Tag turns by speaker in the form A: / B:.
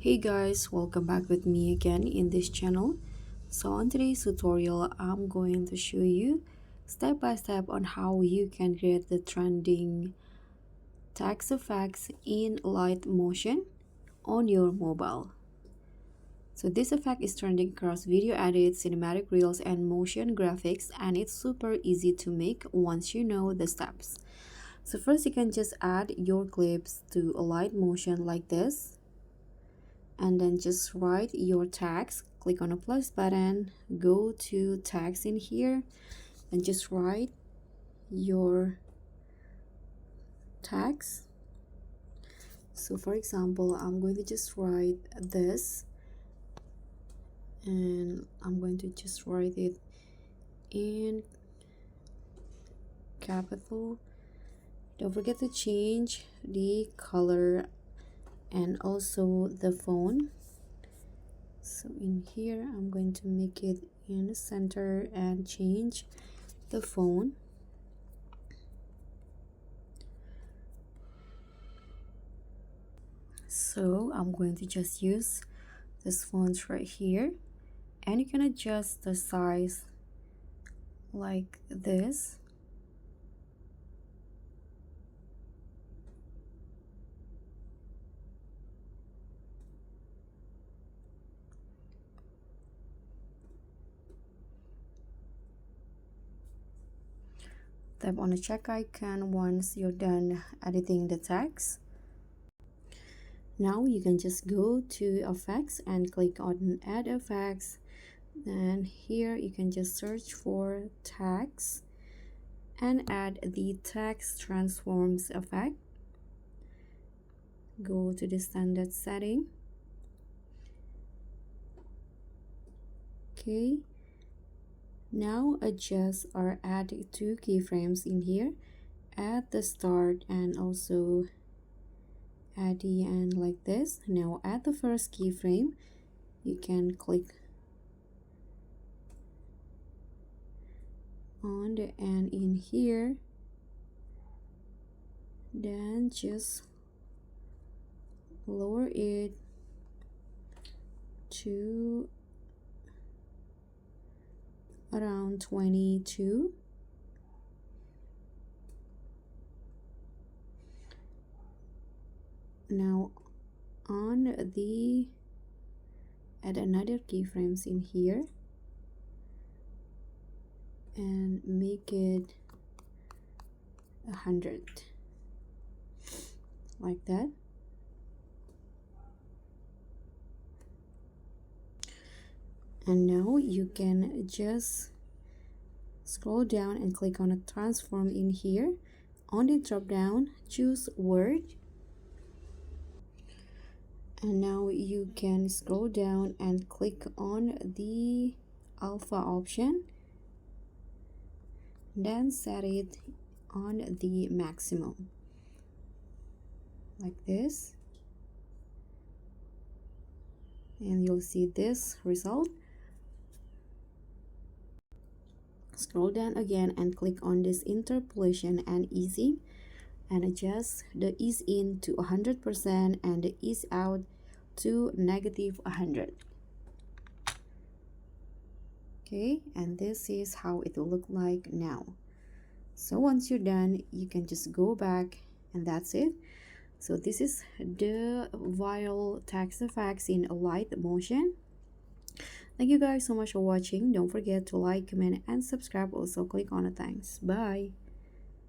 A: Hey guys, welcome back with me again in this channel. So on today's tutorial, I'm going to show you step by step on how you can create the trending text effects in Alight Motion on your mobile. So this effect is trending across video edits, cinematic reels, and motion graphics, and it's super easy to make once you know the steps. So first you can just add your clips to Alight Motion like this, and then just write your tags. Click on the plus button, go to tags in here, and just write your tags. So for example, I'm going to just write this, and I'm going to just write it in capital. Don't forget to change the color and also the font. So in here I'm going to make it in the center and change the font. So I'm going to just use this font right here, and you can adjust the size like this. Tap on the check icon once you're done editing the text. Now you can just go to effects and click on add effects. Then here you can just search for text and add the text transforms effect. Go to the standard setting. Okay, now adjust or add two keyframes in here at the start and also at the end like this. Now at the first keyframe you can click on the end in here, then just lower it to around 22. Now on the add another keyframes in here and make it 100 like that. And now you can just scroll down and click on a transform in here. On the drop down, choose word, and now you can scroll down and click on the alpha option, then set it on the maximum like this, and you'll see this result. Scroll down again and click on this interpolation and easing, and adjust the ease in to 100% and the ease out to -100. Okay, and this is how it will look like now. So once you're done, you can just go back, and that's it. So this is the viral text effects in Alight Motion. Thank you guys so much for watching. Don't forget to like, comment, and subscribe. Also click on the thanks. Bye.